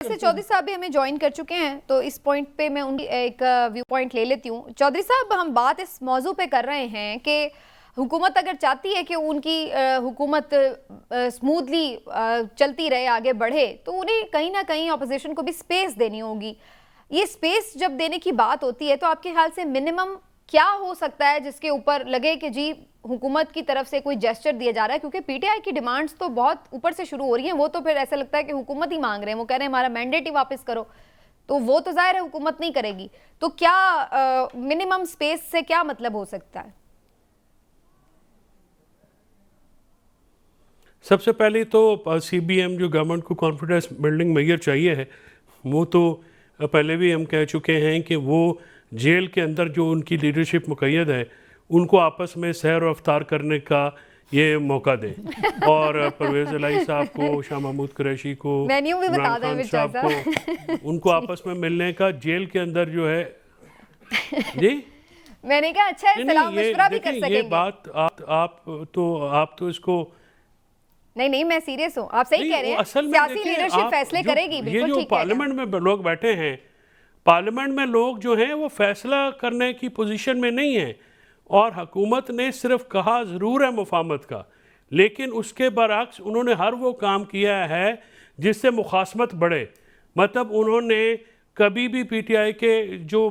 वैसे चौधरी साहब भी हमें ज्वाइन कर चुके हैं, तो इस पॉइंट पे मैं उनकी एक व्यू पॉइंट ले लेती हूँ। चौधरी साहब, हम बात इस मौजू पे कर रहे हैं कि हुकूमत अगर चाहती है कि उनकी हुकूमत स्मूथली चलती रहे, आगे बढ़े, तो उन्हें कहीं ना कहीं अपोजिशन को भी स्पेस देनी होगी। ये स्पेस जब देने की बात होती है तो आपके ख्याल से मिनिमम क्या हो सकता है जिसके ऊपर लगे कि जी हुकूमत की तरफ से कोई जेस्चर दिया जा रहा है? क्योंकि पीटीआई की डिमांड्स तो बहुत ऊपर से शुरू हो रही हैं, वो तो फिर ऐसा लगता है कि हुकूमत ही मांग रहे हैं, वो कह रहे हैं हमारा मैंडेट ही वापस करो, तो वो तो जाहिर है हुकूमत नहीं करेगी। तो क्या मिनिमम स्पेस से क्या मतलब हो सकता है? सबसे पहले तो सीबीएम जो गवर्नमेंट को कॉन्फिडेंस बिल्डिंग मेजर चाहिए है, वो तो पहले भी हम कह चुके हैं कि वो जेल के अंदर जो उनकी लीडरशिप मुक़य्यद है उनको आपस में सैर व अफ्तार करने का ये मौका दें। और परवेज़ इलाही साहब को, शाह महमूद कुरैशी को, इमरान खान साहब को, उनको आपस में मिलने का जेल के अंदर जो है जी मैंने कहा अच्छा है, सलाम मशवरा भी कर सकेंगे। ये बात आप तो इसको नहीं, मैं सीरियस हूँ, आप सही कह रहे हैं। सियासी लीडरशिप फैसले करेगी, बिल्कुल ठीक है। पार्लियामेंट में लोग बैठे हैं, पार्लियामेंट में लोग जो हैं वो फैसला करने की पोजीशन में नहीं है, और हुकूमत ने सिर्फ कहा ज़रूर है मुफाहमत का, लेकिन उसके बरअक्स उन्होंने हर वो काम किया है जिससे मुखासमत बढ़े। मतलब उन्होंने कभी भी पीटीआई के जो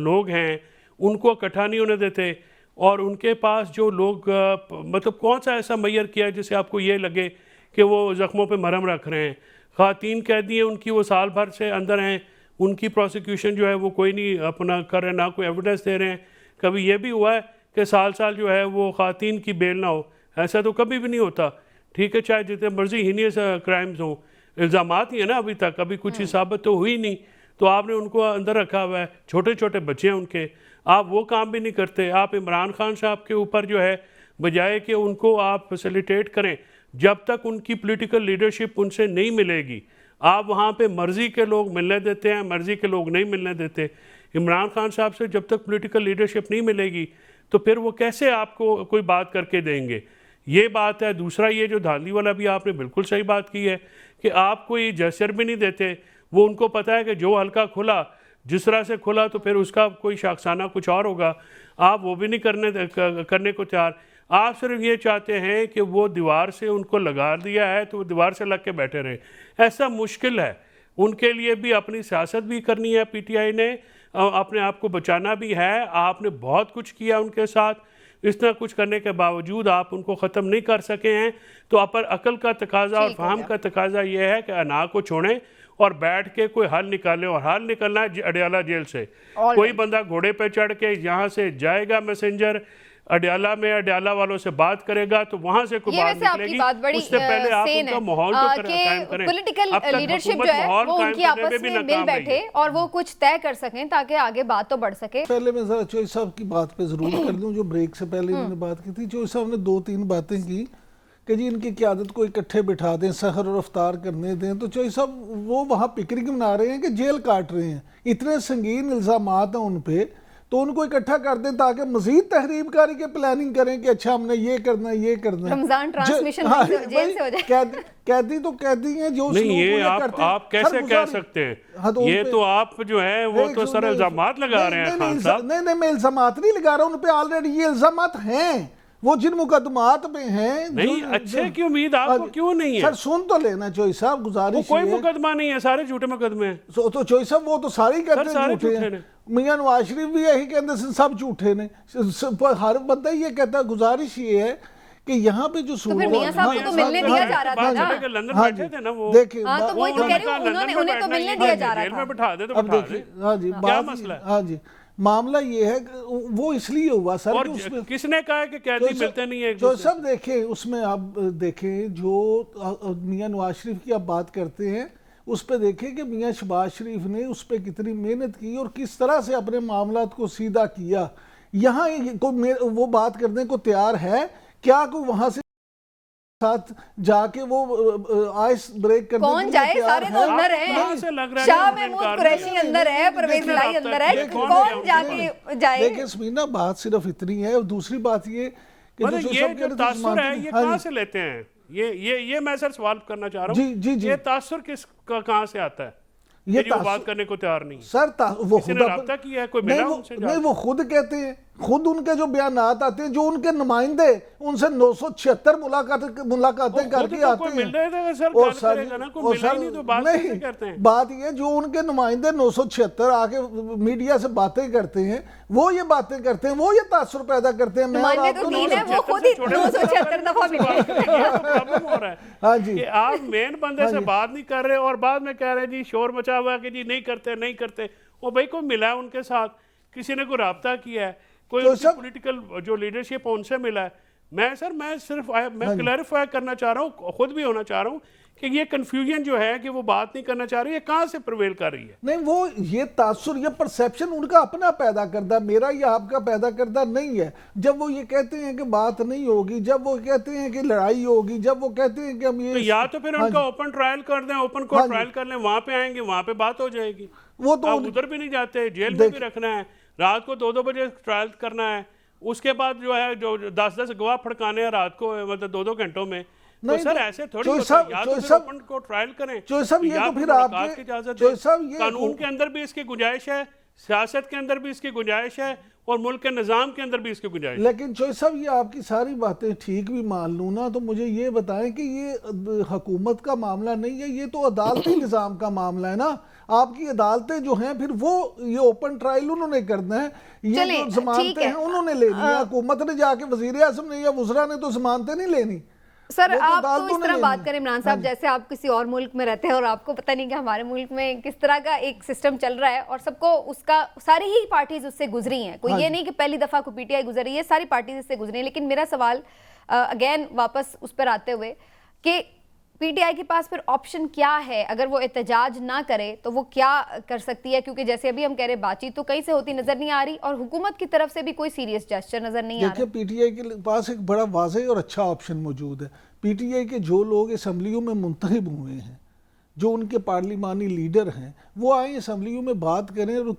लोग हैं उनको इकट्ठा नहीं होने देते, और उनके पास जो लोग मतलब कौन सा ऐसा मैयर किया जिससे आपको ये लगे कि वो ज़ख्मों पे मरहम रख रहे हैं। ख़वातीन कैदी हैं, उनकी वो साल भर से अंदर हैं, उनकी प्रोसिक्यूशन जो है वो कोई नहीं अपना कर रहे, ना कोई एविडेंस दे रहे हैं। कभी ये भी हुआ है कि साल जो है वो ख़वातीन की बेल ना हो, ऐसा तो कभी भी नहीं होता। ठीक है, चाहे जितने मर्जी हीनियस क्राइम्स हों, इल्ज़ामात ही है ना, अभी तक कभी कुछ साबित तो हुई नहीं, तो आपने उनको अंदर रखा हुआ है। छोटे छोटे बच्चे हैं उनके, आप वो काम भी नहीं करते। आप इमरान खान साहब के ऊपर जो है बजाय कि उनको आप फैसिलिटेट करें, जब तक उनकी पॉलिटिकल लीडरशिप उनसे नहीं मिलेगी, आप वहाँ पे मर्ज़ी के लोग मिलने देते हैं, मर्ज़ी के लोग नहीं मिलने देते। इमरान खान साहब से जब तक पॉलिटिकल लीडरशिप नहीं मिलेगी तो फिर वो कैसे आपको कोई बात करके देंगे? ये बात है। दूसरा, ये जो धांधली वाला भी आपने बिल्कुल सही बात की है कि आप कोई जेस्चर भी नहीं देते। वो उनको पता है कि जो हल्का खुला, जिस तरह से खुला, तो फिर उसका कोई शाखसाना कुछ और होगा। आप वो भी नहीं करने को तैयार। आप सिर्फ ये चाहते हैं कि वो दीवार से उनको लगा दिया है तो वो दीवार से लग के बैठे रहें। ऐसा मुश्किल है, उनके लिए भी अपनी सियासत भी करनी है, पीटीआई ने अपने आप को बचाना भी है। आपने बहुत कुछ किया उनके साथ, इतना कुछ करने के बावजूद आप उनको ख़त्म नहीं कर सके हैं। तो अपर अकल का तकाजा और फहम का तकाजा ये है कि अना को छोड़ें और बैठ के कोई हल निकालें। और हल निकलना है अडयाला जेल से। कोई बंदा घोड़े पे चढ़ के यहाँ से जाएगा, मैसेंजर अडयाला में अडयाला वालों से बात करेगा तो वहां से कोई बात निकलेगी। उससे पहले आप उनका माहौल तो कायम करें। पॉलिटिकल लीडरशिप जो है वो उनकी आपस में मिल बैठे और वो कुछ तय कर सकें ताकि आगे बात तो बढ़ सके। पहले मैं जरा चौधरी साहब की बात पे जरूर कर दूं, जो ब्रेक से पहले इन्होंने बात की थी। चौधरी साहब ने 2-3 बातें की कि जी इनकी क़यादत को इकट्ठे बिठा दें, सहर और अफ्तार करने दें। तो चौधरी साहब वो वहाँ पिकनिक मना रहे हैं कि जेल काट रहे हैं। इतने संगीन इल्ज़ामात हैं उन पे, तो उनको इकट्ठा कर दें ताकि मजीद तहरीबकारी के प्लानिंग करें कि अच्छा हमने ये करना है, ये करना है। रमजान ट्रांसमिशन जेल से हो जाए। कैदी तो कैदी हैं जो नहीं, ये आप कैसे कह सकते हैं? हाँ, तो ये तो आप जो है वो तो सर इल्जामात लगा रहे हैं खान साहब। नहीं, मैं इल्जामात नहीं लगा रहा हूं, उन पे ऑलरेडी ये इल्जामात हैं, वो जिन मुकदमात में हैं। नहीं, अच्छे की उम्मीद आपको क्यों नहीं है? सर सुन तो लेना चौधरी साहब, गुजारिश। कोई मुकदमा नहीं है, सारे झूठे मुकदमे हैं। तो चौधरी साहब वो तो सारे कहते हैं झूठे हैं। मियां नवाज शरीफ भी यही कहते हैं सब झूठे ने, हर बंदा ये कहता है। गुजारिश ये है कि यहाँ पे जो मियां साहब को तो मिलने दिया जा रहा था ना, लंदन बैठे थे ना वो। देखिए, तो वही तो कह रही हूं, उन्हें तो मिलने दिया जा रहा था। जेल में बिठा दे तो बिठा दे। हाँ जी, क्या मसला है? हाँ जी, मामला ये है वो इसलिए हुआ सर। और किसने कहा कि कैदी मिलते नहीं है? जो सब देखें उसमें आप देखें, जो मियां नवाज शरीफ की आप बात करते हैं उस पर देखें कि मियां शहबाज शरीफ ने उस पर कितनी मेहनत की और किस तरह से अपने मामलात को सीधा किया। यहाँ वो बात करने को तैयार है क्या? कोई वहां से साथ जाके वो आइस ब्रेक करने कौन जाए? सारे तो अंदर हैं, शाह महमूद कुरैशी अंदर है, परवेज इलाही अंदर है, कौन जाके जाए? देखिए समीना, बात सिर्फ इतनी है। और दूसरी बात ये कि ये जो तासुर है ये कहां से लेते हैं? ये मैं सर सवाल करना चाह रहा हूँ। जी। ये तासुर कहाँ से आता है ये वो बात करने को तैयार नहीं है? सर वो किसी खुद ने राब्ता किया है, कोई मिला उनसे? नहीं, वो खुद कहते हैं, खुद उनके जो बयानात आते हैं, जो उनके नुमाइंदे उनसे 976 मुलाकातें करके आते हैं। और सर बात ये जो उनके नुमाइंदे 976 आके मीडिया से बातें करते हैं, वो ये बातें करते हैं, वो ये तासुर पैदा करते हैं। नुमाइंदे तो तीन है, वो खुद ही 976 दफा प्रॉब्लम हो रहा है। हाँ जी, कि आप मेन बंदे से बात नहीं कर रहे और बाद में कह रहे हैं जी शोर मचा हुआ है कि जी नहीं करते। वो भाई कोई मिला है उनके साथ, किसी ने कोई राब्ता किया है, कोई तो पॉलिटिकल जो लीडरशिप है उनसे मिला है। मैं सिर्फ क्लैरिफाई करना चाह रहा हूँ, खुद भी होना चाह रहा हूँ कि ये कंफ्यूजन जो है कि वो बात नहीं करना चाह रही है, कहाँ से प्रिवेल कर रही है? नहीं, वो ये तासुर, ये परसेप्शन उनका अपना पैदा करदा, मेरा या आपका पैदा करदा नहीं है। जब वो ये कहते हैं कि बात नहीं होगी, जब वो कहते हैं कि लड़ाई होगी, जब वो कहते हैं कि हम ये तो या तो फिर उनका ओपन ट्रायल कर दें, ओपन कोर्ट ट्रायल कर लें, वहाँ पे आएंगे, वहाँ पे बात हो जाएगी। वो तो उधर भी नहीं जाते, जेल में भी रखना है, रात को 2-2 बजे ट्रायल करना है, उसके बाद जो है जो 10-10 गवाह फड़काने हैं रात को, मतलब 2-2 घंटों में। तो सर ऐसे थोड़ी होता है, या तो फिर ओपन को ट्रायल करें, ये तो फिर आपके कानून के अंदर भी इसकी गुंजाइश है, सियासत के अंदर भी इसकी गुंजाइश है, और मुल्क के निज़ाम के अंदर भी इसकी गुंजाइश है। लेकिन चोई साहब, ये आपकी सारी बातें ठीक भी मान लूँ ना, तो मुझे ये बताएं कि ये हुकूमत का मामला नहीं है, ये तो अदालती निज़ाम का मामला है ना। आपकी अदालतें जो हैं, फिर वो ये ओपन ट्रायल उन्होंने करना है, ये जो जमानतें हैं उन्होंने लेनी है। हुकूमत ने जाके वज़ीर आज़म ने या वज़रा ने तो जमानतें नहीं लेनी। सर आप तो इस तरह बात करें इमरान साहब, जैसे आप किसी और मुल्क में रहते हैं और आपको पता नहीं कि हमारे मुल्क में किस तरह का एक सिस्टम चल रहा है, और सबको उसका सारी ही पार्टीज उससे गुजरी हैं। कोई ये नहीं कि पहली दफा को पीटीआई गुजर रही है, सारी पार्टीज इससे गुजरी हैं। लेकिन मेरा सवाल अगेन वापस उस पर आते हुए कि पीटीआई के पास फिर ऑप्शन क्या है? अगर वो एहतजाज ना करे तो वो क्या कर सकती है? क्योंकि जैसे अभी हम कह रहे बातचीत तो कहीं से होती नजर नहीं आ रही, और हुकूमत की तरफ से भी कोई सीरियस जेस्चर नजर नहीं आ रहा। देखिए, पीटीआई के पास एक बड़ा वाज़ेह और अच्छा ऑप्शन मौजूद है। पीटीआई के जो लोग असम्बलियों में मुंतखब हुए हैं, जो उनके पार्लिमानी लीडर हैं, वो आए असम्बलियों में बात करें और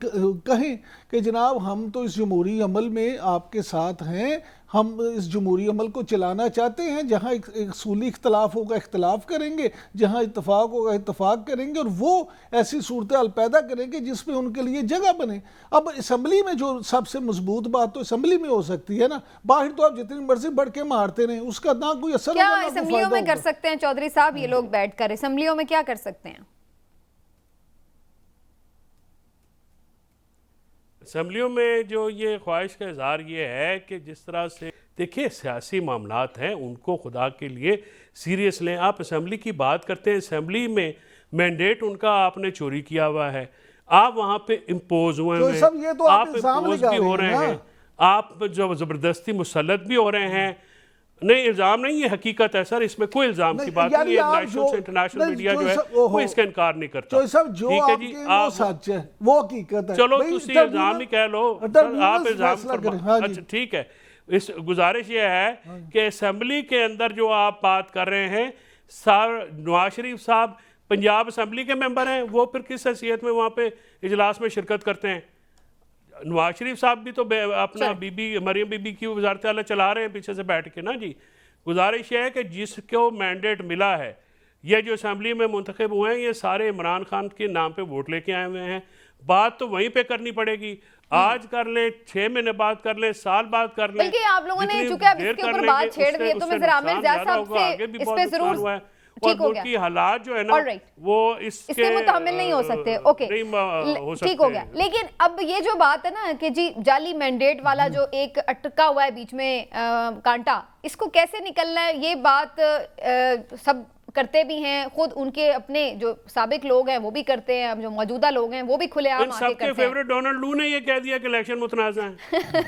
कहें कि जनाब हम तो इस जमहूरी अमल में आपके साथ हैं, हम इस जमहूरी अमल को चलाना चाहते हैं, जहाँ एक असूली इख्तलाफ होगा इख्तलाफ करेंगे, जहाँ इत्तफाक होगा इत्तफाक करेंगे, और वो ऐसी सूरत हाल पैदा करेंगे जिसमें उनके लिए जगह बने। अब असम्बली में जो सबसे मजबूत बात तो असम्बली में हो सकती है ना, बाहर तो आप जितनी मर्जी बढ़ के मारते रहें, उसका ना कोई असर क्या असम्बलियों में कर सकते हैं चौधरी साहब? ये लोग बैठ कर असम्बलियों में क्या कर सकते हैं? असम्बलियों में जो ये ख्वाहिश का इजहार ये है कि जिस तरह से देखिए सियासी मामलात हैं उनको खुदा के लिए सीरियस लें। आप असम्बली की बात करते हैं, असम्बली में मैंडेट उनका आपने चोरी किया हुआ है, आप वहाँ पे इम्पोज हुए हैं, आप इम्पोज भी हो रहे हैं, आप जो ज़बरदस्ती मुसल्लत भी हो रहे हैं। नहीं, इल्ज़ाम नहीं, ये हकीकत है सर, इसमें कोई इल्ज़ाम की बात नहीं है। नेशनल से इंटरनेशनल मीडिया जो है वो इसका इनकार नहीं करता। ठीक है जी, आप सच है, वो हकीकत है। चलो तुसी इल्ज़ाम ही कह लो, आप इल्ज़ाम, अच्छा ठीक है। इस गुजारिश ये है कि असम्बली के अंदर जो आप बात कर रहे हैं, नवाज शरीफ साहब पंजाब असम्बली के मेंबर हैं, वो फिर किस हैसियत में वहाँ पे इजलास में शिरकत करते हैं? नवाज शरीफ साहब भी तो अपना बीबी मरियम बीबी की वजारत आला चला रहे हैं पीछे से बैठ के ना जी। गुजारिश ये है कि जिसको मैंडेट मिला है, ये जो असम्बली में मुंतखब हुए हैं, ये सारे इमरान खान के नाम पे वोट लेके आए हुए हैं। बात तो वहीं पे करनी पड़ेगी, आज कर ले, 6 महीने बाद कर ले, साल बाद कर ले। बल्कि आप लोगों ने चूंकि अब इसके ऊपर बात छेड़ दी है तो मैं जरा आमिर ज़ैद साहब से इस पे जरूर और मुल्क की हालात जो है ना वो इसके मुतहम्मिल नहीं हो सकते। ओके, ठीक हो गया। लेकिन अब ये जो बात है ना कि जी जाली मैंडेट वाला जो एक अटका हुआ है बीच में कांटा, इसको कैसे निकलना है, ये बात सब करते भी हैं, खुद उनके अपने जो साबिक लोग हैं वो भी करते हैं, जो मौजूदा लोग हैं वो भी खुलेआम आके करते हैं। सबके फेवरेट डोनाल्ड लू ने ये कह दिया कि इलेक्शन मुतनाज़ा है।